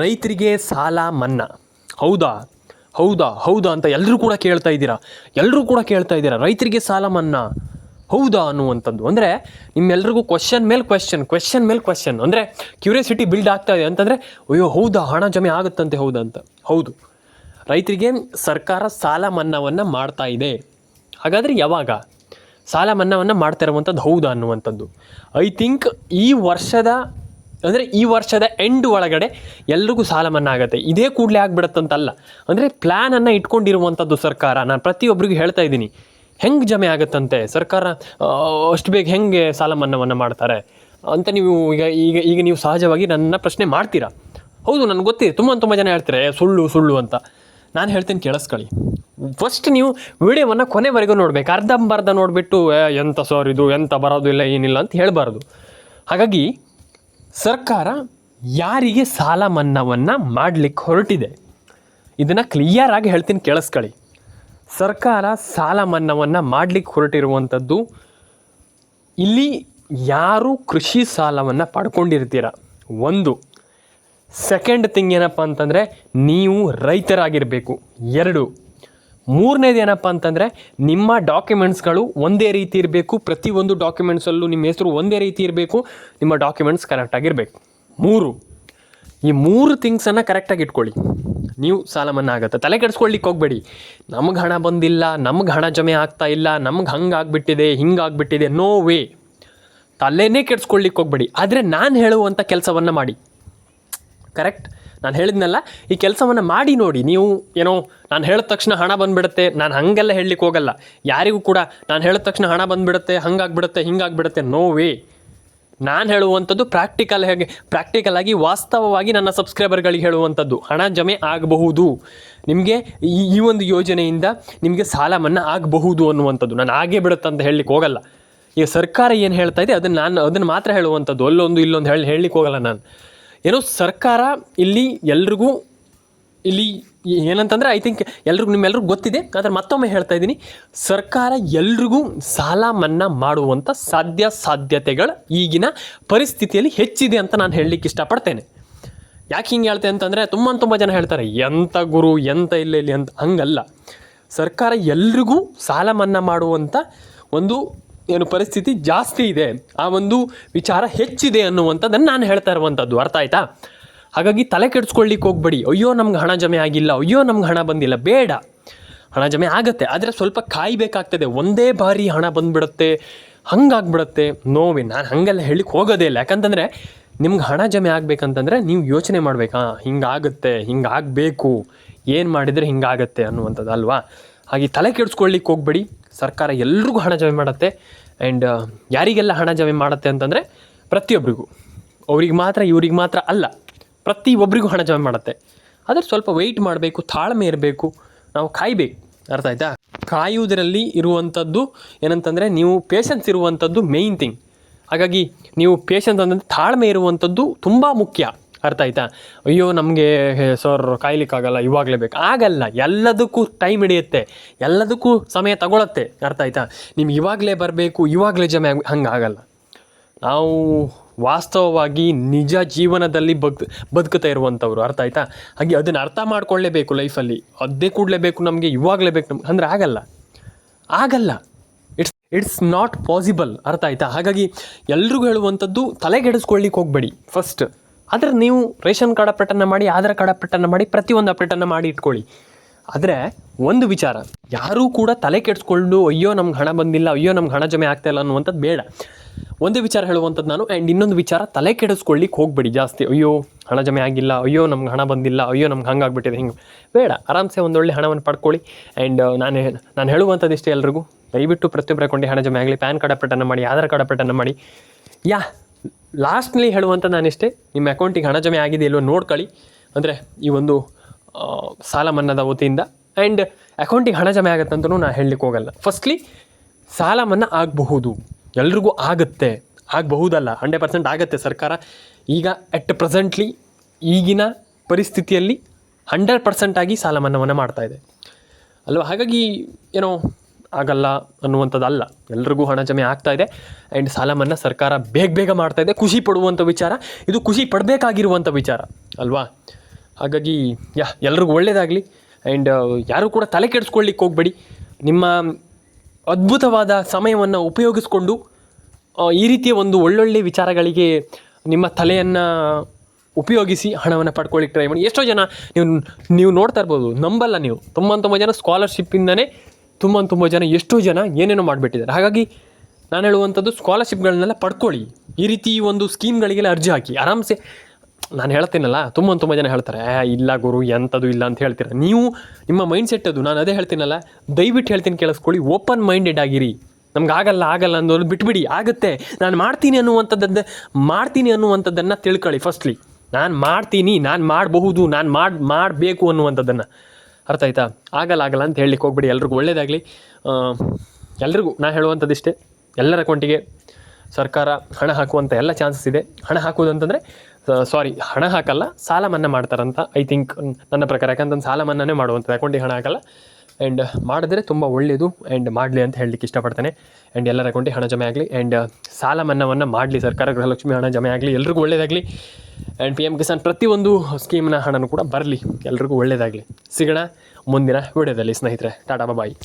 ರೈತರಿಗೆ ಸಾಲ ಮನ್ನಾ ಹೌದಾ ಹೌದಾ ಹೌದಾ ಅಂತ ಎಲ್ಲರೂ ಕೂಡ ಕೇಳ್ತಾ ಇದ್ದೀರಾ ರೈತರಿಗೆ ಸಾಲ ಮನ್ನಾ ಹೌದಾ ಅನ್ನುವಂಥದ್ದು. ಅಂದರೆ ನಿಮ್ಮೆಲ್ರಿಗೂ ಕ್ವಶನ್ ಮೇಲೆ ಕ್ವಶನ್ ಅಂದರೆ ಕ್ಯೂರಿಯಾಸಿಟಿ ಬಿಲ್ಡ್ ಆಗ್ತಾ ಇದೆ ಅಂತಂದರೆ ಅಯ್ಯೋ ಹೌದಾ, ಹಣ ಜಮೆ ಆಗುತ್ತಂತೆ, ಹೌದಾ ಅಂತ. ಹೌದು, ರೈತರಿಗೆ ಸರ್ಕಾರ ಸಾಲ ಮನ್ನಾವನ್ನು ಮಾಡ್ತಾ ಇದೆ. ಹಾಗಾದರೆ ಯಾವಾಗ ಸಾಲ ಮನ್ನಾವನ್ನು ಮಾಡ್ತಾ ಇರುವಂಥದ್ದು ಹೌದಾ ಅನ್ನುವಂಥದ್ದು? ಐ ಥಿಂಕ್ ಈ ವರ್ಷದ ಎಂಡ್ ಒಳಗಡೆ ಎಲ್ರಿಗೂ ಸಾಲ ಮನ್ನಾ ಆಗುತ್ತೆ. ಇದೇ ಕೂಡಲೇ ಆಗಿಬಿಡುತ್ತಂತಲ್ಲ, ಅಂದರೆ ಪ್ಲ್ಯಾನನ್ನು ಇಟ್ಕೊಂಡಿರುವಂಥದ್ದು ಸರ್ಕಾರ. ನಾನು ಪ್ರತಿಯೊಬ್ಬರಿಗೂ ಹೇಳ್ತಾ ಇದ್ದೀನಿ, ಹೆಂಗೆ ಜಮೆ ಆಗುತ್ತಂತೆ ಸರ್ಕಾರ, ಅಷ್ಟು ಬೇಗ ಹೆಂಗೆ ಸಾಲ ಮನ್ನಾವನ್ನು ಮಾಡ್ತಾರೆ ಅಂತ ನೀವು ಈಗ ನೀವು ಸಹಜವಾಗಿ ನನ್ನ ಪ್ರಶ್ನೆ ಮಾಡ್ತೀರಾ. ಹೌದು, ನನಗೆ ಗೊತ್ತಿದೆ, ತುಂಬ ಜನ ಹೇಳ್ತಾರೆ ಸುಳ್ಳು ಅಂತ. ನಾನು ಹೇಳ್ತೀನಿ, ಕೇಳಿಸ್ಕೊಳ್ಳಿ. ಫಸ್ಟ್ ನೀವು ವಿಡಿಯೋವನ್ನು ಕೊನೆವರೆಗೂ ನೋಡಬೇಕು. ಅರ್ಧಂಬರ್ಧ ನೋಡಿಬಿಟ್ಟು ಎಂಥ ಸರ್ ಇದು, ಎಂಥ ಬರೋದು ಇಲ್ಲ ಏನಿಲ್ಲ ಅಂತ ಹೇಳಬಾರ್ದು. ಹಾಗಾಗಿ ಸರ್ಕಾರ ಯಾರಿಗೆ ಸಾಲ ಮನ್ನಾವನ್ನು ಮಾಡಲಿಕ್ಕೆ ಹೊರಟಿದೆ ಇದನ್ನು ಕ್ಲಿಯರಾಗಿ ಹೇಳ್ತೀನಿ, ಕೇಳಿಸ್ಕೊಳ್ಳಿ. ಸರ್ಕಾರ ಸಾಲ ಮನ್ನಾವನ್ನು ಮಾಡಲಿಕ್ಕೆ ಹೊರಟಿರುವಂಥದ್ದು, ಇಲ್ಲಿ ಯಾರು ಕೃಷಿ ಸಾಲವನ್ನು ಪಡ್ಕೊಂಡಿರ್ತೀರ ಒಂದು. ಸೆಕೆಂಡ್ ಥಿಂಗ್ ಏನಪ್ಪ ಅಂತಂದರೆ ನೀವು ರೈತರಾಗಿರಬೇಕು. 2, ಮೂರನೇದು ಏನಪ್ಪ ಅಂತಂದರೆ ನಿಮ್ಮ ಡಾಕ್ಯುಮೆಂಟ್ಸ್ಗಳು ಒಂದೇ ರೀತಿ ಇರಬೇಕು. ಪ್ರತಿಯೊಂದು ಡಾಕ್ಯುಮೆಂಟ್ಸಲ್ಲೂ ನಿಮ್ಮ ಹೆಸರು ಒಂದೇ ರೀತಿ ಇರಬೇಕು, ನಿಮ್ಮ ಡಾಕ್ಯುಮೆಂಟ್ಸ್ ಕರೆಕ್ಟಾಗಿರಬೇಕು. 3, ಈ 3 ಥಿಂಗ್ಸನ್ನು ಕರೆಕ್ಟಾಗಿ ಇಟ್ಕೊಳ್ಳಿ, ನೀವು ಸಾಲ ಮನ್ನಾ ಆಗುತ್ತೆ. ತಲೆ ಕೆಡಿಸ್ಕೊಳ್ಳಿಕ್ಕೆ ಹೋಗಬೇಡಿ, ನಮಗೆ ಹಣ ಬಂದಿಲ್ಲ, ನಮಗೆ ಹಣ ಜಮೆ ಆಗ್ತಾ ಇಲ್ಲ, ನಮ್ಗೆ ಹಂಗಾಗ್ಬಿಟ್ಟಿದೆ ಹಿಂಗಾಗ್ಬಿಟ್ಟಿದೆ, ನೋ ವೇ. ತಲೆನೇ ಕೆಡಿಸ್ಕೊಳ್ಳಿಕ್ಕೆ ಹೋಗಬೇಡಿ. ಆದರೆ ನಾನು ಹೇಳುವಂಥ ಕೆಲಸವನ್ನು ಮಾಡಿ. ಕರೆಕ್ಟ್, ನಾನು ಹೇಳಿದ್ನಲ್ಲ, ಈ ಕೆಲಸವನ್ನು ಮಾಡಿ ನೋಡಿ. ನೀವು ಏನೋ ನಾನು ಹೇಳಿದ ತಕ್ಷಣ ಹಣ ಬಂದುಬಿಡುತ್ತೆ, ನಾನು ಹಾಗೆಲ್ಲ ಹೇಳಲಿಕ್ಕೆ ಹೋಗಲ್ಲ ಯಾರಿಗೂ ಕೂಡ. ನಾನು ಹೇಳಿದ ತಕ್ಷಣ ಹಣ ಬಂದುಬಿಡುತ್ತೆ, ಹಂಗಾಗ್ಬಿಡುತ್ತೆ ಹಿಂಗಾಗ್ಬಿಡುತ್ತೆ, ನೋ ವೇ. ನಾನು ಹೇಳುವಂಥದ್ದು ಪ್ರಾಕ್ಟಿಕಲ್ ಆಗಿ ವಾಸ್ತವವಾಗಿ ನನ್ನ ಸಬ್ಸ್ಕ್ರೈಬರ್ಗಳಿಗೆ ಹೇಳುವಂಥದ್ದು. ಹಣ ಜಮೆ ಆಗಬಹುದು, ನಿಮಗೆ ಈ ಒಂದು ಯೋಜನೆಯಿಂದ ನಿಮಗೆ ಸಾಲ ಮನ್ನಾ ಆಗಬಹುದು ಅನ್ನುವಂಥದ್ದು. ನಾನು ಆಗೇ ಬಿಡುತ್ತೆ ಅಂತ ಹೇಳಲಿಕ್ಕೆ ಹೋಗಲ್ಲ. ಈಗ ಸರ್ಕಾರ ಏನು ಹೇಳ್ತಾ ಇದೆ ಅದನ್ನು ಮಾತ್ರ ಹೇಳುವಂಥದ್ದು, ಅಲ್ಲೊಂದು ಇಲ್ಲೊಂದು ಹೇಳಲಿಕ್ಕೆ ಹೋಗಲ್ಲ ನಾನು. ಏನೋ ಸರ್ಕಾರ ಎಲ್ರಿಗೂ ಏನಂತಂದರೆ ಐ ಥಿಂಕ್ ನಿಮ್ಮೆಲ್ರಿಗೂ ಗೊತ್ತಿದೆ, ಆದರೆ ಮತ್ತೊಮ್ಮೆ ಹೇಳ್ತಾ ಇದ್ದೀನಿ, ಸರ್ಕಾರ ಎಲ್ರಿಗೂ ಸಾಲ ಮನ್ನಾ ಮಾಡುವಂಥ ಸಾಧ್ಯತೆಗಳು ಈಗಿನ ಪರಿಸ್ಥಿತಿಯಲ್ಲಿ ಹೆಚ್ಚಿದೆ ಅಂತ ನಾನು ಹೇಳಲಿಕ್ಕೆ ಇಷ್ಟಪಡ್ತೇನೆ. ಯಾಕೆ ಹಿಂಗೆ ಹೇಳ್ತೇನೆ ಅಂತಂದರೆ ತುಂಬ ಜನ ಹೇಳ್ತಾರೆ ಎಂಥ ಗುರು ಎಂಥ ಇಲ್ಲಿ ಅಂತ. ಹಂಗಲ್ಲ, ಸರ್ಕಾರ ಎಲ್ರಿಗೂ ಸಾಲ ಮನ್ನಾ ಮಾಡುವಂಥ ಒಂದು ಪರಿಸ್ಥಿತಿ ಜಾಸ್ತಿ ಇದೆ, ಆ ಒಂದು ವಿಚಾರ ಹೆಚ್ಚಿದೆ ಅನ್ನುವಂಥದ್ದನ್ನು ನಾನು ಹೇಳ್ತಾ ಇರುವಂಥದ್ದು. ಅರ್ಥ ಆಯ್ತಾ? ಹಾಗಾಗಿ ತಲೆ ಕೆಡಿಸ್ಕೊಳ್ಳಿಕ್ಕೆ ಹೋಗ್ಬೇಡಿ, ಅಯ್ಯೋ ನಮ್ಗೆ ಹಣ ಜಮೆ ಆಗಿಲ್ಲ, ಅಯ್ಯೋ ನಮ್ಗೆ ಹಣ ಬಂದಿಲ್ಲ. ಬೇಡ, ಹಣ ಜಮೆ ಆಗುತ್ತೆ, ಆದರೆ ಸ್ವಲ್ಪ ಕಾಯಬೇಕಾಗ್ತದೆ. ಒಂದೇ ಬಾರಿ ಹಣ ಬಂದುಬಿಡುತ್ತೆ, ಹಂಗಾಗ್ಬಿಡುತ್ತೆ, ನೋವೇ. ನಾನು ಹಾಗೆಲ್ಲ ಹೇಳಲಿಕ್ಕೆ ಹೋಗೋದೇ ಇಲ್ಲ. ಯಾಕಂತಂದರೆ ನಿಮ್ಗೆ ಹಣ ಜಮೆ ಆಗಬೇಕಂತಂದರೆ ನೀವು ಯೋಚನೆ ಮಾಡಬೇಕಾ, ಹಿಂಗಾಗುತ್ತೆ, ಹಿಂಗಾಗಬೇಕು, ಏನು ಮಾಡಿದರೆ ಹಿಂಗಾಗತ್ತೆ ಅನ್ನುವಂಥದ್ದು ಅಲ್ವಾ? ಹಾಗೆ ತಲೆ ಕೆಡಿಸ್ಕೊಳ್ಳಿಕ್ಕೆ ಹೋಗ್ಬೇಡಿ. ಸರ್ಕಾರ ಎಲ್ರಿಗೂ ಹಣ ಜಮೆ ಮಾಡುತ್ತೆ. ಆ್ಯಂಡ್ ಯಾರಿಗೆಲ್ಲ ಹಣ ಜಮೆ ಮಾಡುತ್ತೆ ಅಂತಂದರೆ ಪ್ರತಿಯೊಬ್ಬರಿಗೂ, ಅವ್ರಿಗೆ ಮಾತ್ರ ಇವ್ರಿಗೆ ಮಾತ್ರ ಅಲ್ಲ, ಪ್ರತಿಯೊಬ್ಬರಿಗೂ ಹಣ ಜಮೆ ಮಾಡುತ್ತೆ. ಆದರೆ ಸ್ವಲ್ಪ ವೆಯ್ಟ್ ಮಾಡಬೇಕು, ತಾಳ್ಮೆ ಇರಬೇಕು, ನಾವು ಕಾಯಬೇಕು. ಅರ್ಥ ಆಯ್ತಾ? ಕಾಯುವುದರಲ್ಲಿ ಇರುವಂಥದ್ದು ಏನಂತಂದರೆ ನೀವು ಪೇಷನ್ಸ್ ಇರುವಂಥದ್ದು ಮೇಯ್ನ್ ಥಿಂಗ್. ಹಾಗಾಗಿ ನೀವು ಪೇಷನ್ಸ್ ಅಂದರೆ ತಾಳ್ಮೆ ಇರುವಂಥದ್ದು ತುಂಬ ಮುಖ್ಯ. ಅರ್ಥ ಆಯ್ತಾ? ಅಯ್ಯೋ ನಮಗೆ ಸರ್ ಕಾಯ್ಲಿಕ್ಕಾಗಲ್ಲ, ಇವಾಗಲೇ ಬೇಕು, ಆಗಲ್ಲ. ಎಲ್ಲದಕ್ಕೂ ಟೈಮ್ ಹಿಡಿಯುತ್ತೆ, ಎಲ್ಲದಕ್ಕೂ ಸಮಯ ತಗೊಳುತ್ತೆ. ಅರ್ಥ ಆಯ್ತಾ? ನಿಮ್ಗೆ ಇವಾಗಲೇ ಬರಬೇಕು, ಇವಾಗಲೇ ಜಮೆ ಹಂಗಾಗಲ್ಲ. ನಾವು ವಾಸ್ತವವಾಗಿ ನಿಜ ಜೀವನದಲ್ಲಿ ಬದುಕುತ್ತಾ ಇರುವಂಥವ್ರು. ಅರ್ಥ ಆಯ್ತಾ? ಹಾಗೆ ಅದನ್ನು ಅರ್ಥ ಮಾಡ್ಕೊಳ್ಳೇಬೇಕು ಲೈಫಲ್ಲಿ. ಅದೇ ಕೂಡಲೇಬೇಕು, ನಮಗೆ ಇವಾಗಲೇ ಬೇಕು ನಮ್ಗೆ ಅಂದರೆ ಆಗಲ್ಲ. It's not possible. ಅರ್ಥ ಆಯ್ತಾ? ಹಾಗಾಗಿ ಎಲ್ರಿಗೂ ಹೇಳುವಂಥದ್ದು, ತಲೆಗೆಡಿಸ್ಕೊಳ್ಳಿಕ್ಕೆ ಹೋಗಬೇಡಿ ಫಸ್ಟ್. ಆದರೆ ನೀವು ರೇಷನ್ ಕಾರ್ಡ್ ಅಪ್ಡೇಟನ್ನು ಮಾಡಿ, ಆಧಾರ್ ಕಾರ್ಡ್ ಅಪ್ಡೇಟನ್ನು ಮಾಡಿ, ಪ್ರತಿಯೊಂದು ಅಪ್ಡೇಟನ್ನು ಮಾಡಿ ಇಟ್ಕೊಳ್ಳಿ. ಆದರೆ ಒಂದು ವಿಚಾರ, ಯಾರೂ ಕೂಡ ತಲೆ ಕೆಡಿಸ್ಕೊಂಡು ಅಯ್ಯೋ ನಮ್ಗೆ ಹಣ ಬಂದಿಲ್ಲ, ಅಯ್ಯೋ ನಮ್ಗೆ ಹಣ ಜಮೆ ಆಗ್ತಾಯಿಲ್ಲ ಅನ್ನುವಂಥದ್ದು ಬೇಡ. ಒಂದೇ ವಿಚಾರ ಹೇಳುವಂಥದ್ದು ನಾನು. ಆ್ಯಂಡ್ ಇನ್ನೊಂದು ವಿಚಾರ, ತಲೆ ಕೆಡಿಸ್ಕೊಳ್ಳಿಕ್ಕೆ ಹೋಗಬೇಡಿ ಜಾಸ್ತಿ. ಅಯ್ಯೋ ಹಣ ಜಮೆ ಆಗಿಲ್ಲ, ಅಯ್ಯೋ ನಮ್ಗೆ ಹಣ ಬಂದಿಲ್ಲ, ಅಯ್ಯೋ ನಮ್ಗೆ ಹಂಗಾಗ್ಬಿಟ್ಟಿದೆ, ಹಿಂಗೆ ಬೇಡ. ಆರಾಮ್ಸೆ ಒಂದೊಳ್ಳೆ ಹಣವನ್ನು ಪಡ್ಕೊಳ್ಳಿ. ಆ್ಯಂಡ್ ನಾನು ಹೇಳುವಂಥದ್ದು ಇಷ್ಟೇ, ಎಲ್ರಿಗೂ ದಯವಿಟ್ಟು ಪ್ರತಿಯೊಬ್ಬರ ಅಕೌಂಟಿಗೆ ಹಣ ಜಮೆ ಆಗಲಿ. ಪ್ಯಾನ್ ಕಾರ್ಡ್ ಅಪ್ಡೇಟನ್ನು ಮಾಡಿ, ಆಧಾರ್ ಕಾರ್ಡ್ ಅಪ್ಡೇಟನ್ನು ಮಾಡಿ. ಲಾಸ್ಟ್ಲಿ ಹೇಳುವಂಥ ನಾನಿಷ್ಟೇ, ನಿಮ್ಮ ಅಕೌಂಟಿಗೆ ಹಣ ಜಮೆ ಆಗಿದೆ ಇಲ್ವೋ ನೋಡ್ಕೊಳ್ಳಿ. ಅಂದರೆ ಈ ಒಂದು ಸಾಲ ಮನ್ನಾದ ವತಿಯಿಂದ. ಆ್ಯಂಡ್ ಅಕೌಂಟಿಗೆ ಹಣ ಜಮೆ ಆಗುತ್ತಂತೂ ನಾನು ಹೇಳಲಿಕ್ಕೆ ಹೋಗಲ್ಲ. ಫಸ್ಟ್ಲಿ ಸಾಲ ಮನ್ನಾ ಆಗಬಹುದು, ಎಲ್ರಿಗೂ ಆಗಬಹುದಲ್ಲ, 100% ಆಗುತ್ತೆ. ಸರ್ಕಾರ ಈಗ ಪ್ರೆಸೆಂಟ್ಲಿ ಈಗಿನ ಪರಿಸ್ಥಿತಿಯಲ್ಲಿ 100% ಆಗಿ ಸಾಲ ಮನ್ನಾವನ್ನು ಮಾಡ್ತಾಯಿದೆ ಅಲ್ವಾ? ಹಾಗಾಗಿ ಏನೋ ಆಗಲ್ಲ ಅನ್ನುವಂಥದ್ದಲ್ಲ, ಎಲ್ರಿಗೂ ಹಣ ಜಮೆ ಆಗ್ತಾಯಿದೆ. ಆ್ಯಂಡ್ ಸಾಲ ಮನ್ನಾ ಸರ್ಕಾರ ಬೇಗ ಮಾಡ್ತಾಯಿದೆ. ಖುಷಿ ಪಡುವಂಥ ವಿಚಾರ ಇದು, ಖುಷಿ ಪಡಬೇಕಾಗಿರುವಂಥ ವಿಚಾರ ಅಲ್ವಾ? ಹಾಗಾಗಿ ಎಲ್ರಿಗೂ ಒಳ್ಳೆಯದಾಗಲಿ. ಆ್ಯಂಡ್ ಯಾರೂ ಕೂಡ ತಲೆ ಕೆಡಿಸ್ಕೊಳ್ಳಿಕ್ಕೆ ಹೋಗಬೇಡಿ. ನಿಮ್ಮ ಅದ್ಭುತವಾದ ಸಮಯವನ್ನು ಉಪಯೋಗಿಸ್ಕೊಂಡು ಈ ರೀತಿಯ ಒಂದು ಒಳ್ಳೊಳ್ಳೆ ವಿಚಾರಗಳಿಗೆ ನಿಮ್ಮ ತಲೆಯನ್ನು ಉಪಯೋಗಿಸಿ ಹಣವನ್ನು ಪಡ್ಕೊಳ್ಳಿಕ್ಕೆ ಟ್ರೈ ಮಾಡಿ. ಎಷ್ಟೋ ಜನ ನೀವು ನೋಡ್ತಾ ಇರ್ಬೋದು, ನಂಬಲ್ಲ ನೀವು, ತುಂಬ ಜನ ಸ್ಕಾಲರ್ಶಿಪ್ಪಿಂದನೇ ತುಂಬ ಜನ ಎಷ್ಟೋ ಜನ ಏನೇನೋ ಮಾಡಿಬಿಟ್ಟಿದ್ದಾರೆ. ಹಾಗಾಗಿ ನಾನು ಹೇಳುವಂಥದ್ದು ಸ್ಕಾಲರ್ಶಿಪ್ಗಳನ್ನೆಲ್ಲ ಪಡ್ಕೊಳ್ಳಿ. ಈ ರೀತಿ ಒಂದು ಸ್ಕೀಮ್ಗಳಿಗೆಲ್ಲ ಅರ್ಜಿ ಹಾಕಿ ಆರಾಮ್ಸೆ. ನಾನು ಹೇಳ್ತೀನಲ್ಲ, ತುಂಬ ಜನ ಹೇಳ್ತಾರೆ ಇಲ್ಲ ಗುರು ಎಂಥದ್ದು ಇಲ್ಲ ಅಂತ ಹೇಳ್ತೀರ. ನೀವು ನಿಮ್ಮ ಮೈಂಡ್ ಸೆಟ್ ಅದು. ನಾನು ಅದೇ ಹೇಳ್ತೀನಲ್ಲ, ದಯವಿಟ್ಟು ಹೇಳ್ತೀನಿ ಕೇಳಿಸ್ಕೊಳ್ಳಿ, ಓಪನ್ ಮೈಂಡೆಡ್ ಆಗಿರಿ. ನಮ್ಗೆ ಆಗಲ್ಲ ಅನ್ನೋದು ಬಿಟ್ಬಿಡಿ. ಆಗುತ್ತೆ, ನಾನು ಮಾಡ್ತೀನಿ ಅನ್ನುವಂಥದ್ದನ್ನು ತಿಳ್ಕೊಳ್ಳಿ. ಫಸ್ಟ್ಲಿ ನಾನು ಮಾಡ್ತೀನಿ, ನಾನು ಮಾಡಬಹುದು, ನಾನು ಮಾಡಬೇಕು ಅನ್ನುವಂಥದ್ದನ್ನು. ಅರ್ಥ ಆಯ್ತಾ? ಆಗಲ್ಲ ಅಂತ ಹೇಳಲಿಕ್ಕೆ ಹೋಗ್ಬಿಡಿ. ಎಲ್ರಿಗೂ ಒಳ್ಳೆಯದಾಗಲಿ. ಎಲ್ರಿಗೂ ನಾನು ಹೇಳುವಂಥದ್ದಿಷ್ಟೇ, ಎಲ್ಲರ ಅಕೌಂಟಿಗೆ ಸರ್ಕಾರ ಹಣ ಹಾಕುವಂಥ ಎಲ್ಲ ಚಾನ್ಸಸ್ ಇದೆ. ಹಣ ಹಾಕುವುದಂತಂದರೆ ಹಣ ಹಾಕಲ್ಲ, ಸಾಲ ಮನ್ನಾ ಮಾಡ್ತಾರಂತ ಐ ಥಿಂಕ್ ನನ್ನ ಪ್ರಕಾರ. ಯಾಕಂತಂದು ಸಾಲ ಮನ್ನಾನೇ ಮಾಡುವಂಥದ್ದು, ಅಕೌಂಟಿಗೆ ಹಣ ಹಾಕಲ್ಲ. ಆ್ಯಂಡ್ ಮಾಡಿದ್ರೆ ತುಂಬ ಒಳ್ಳೆಯದು. ಆ್ಯಂಡ್ ಮಾಡಲಿ ಅಂತ ಹೇಳಲಿಕ್ಕೆ ಇಷ್ಟಪಡ್ತೇನೆ. ಆ್ಯಂಡ್ ಎಲ್ಲರ ಅಕೌಂಟಿಗೆ ಹಣ ಜಮೆ ಆಗಲಿ. ಆ್ಯಂಡ್ ಸಾಲ ಮನ್ನಾವನ್ನು ಮಾಡಲಿ ಸರ್ಕಾರ, ಗೃಹಲಕ್ಷ್ಮಿ ಹಣ ಜಮೆ ಆಗಲಿ. ಎಲ್ರಿಗೂ ಒಳ್ಳೆಯದಾಗಲಿ. ಆ್ಯಂಡ್ PM ಕಿಸಾನ್ ಪ್ರತಿಯೊಂದು ಸ್ಕೀಮ್ನ ಹಣನೂ ಕೂಡ ಬರಲಿ. ಎಲ್ರಿಗೂ ಒಳ್ಳೆಯದಾಗಲಿ. ಸಿಗೋಣ ಮುಂದಿನ ವಿಡಿಯೋದಲ್ಲಿ ಸ್ನೇಹಿತರೆ. ಟಾಟಾ ಬಾಯ್.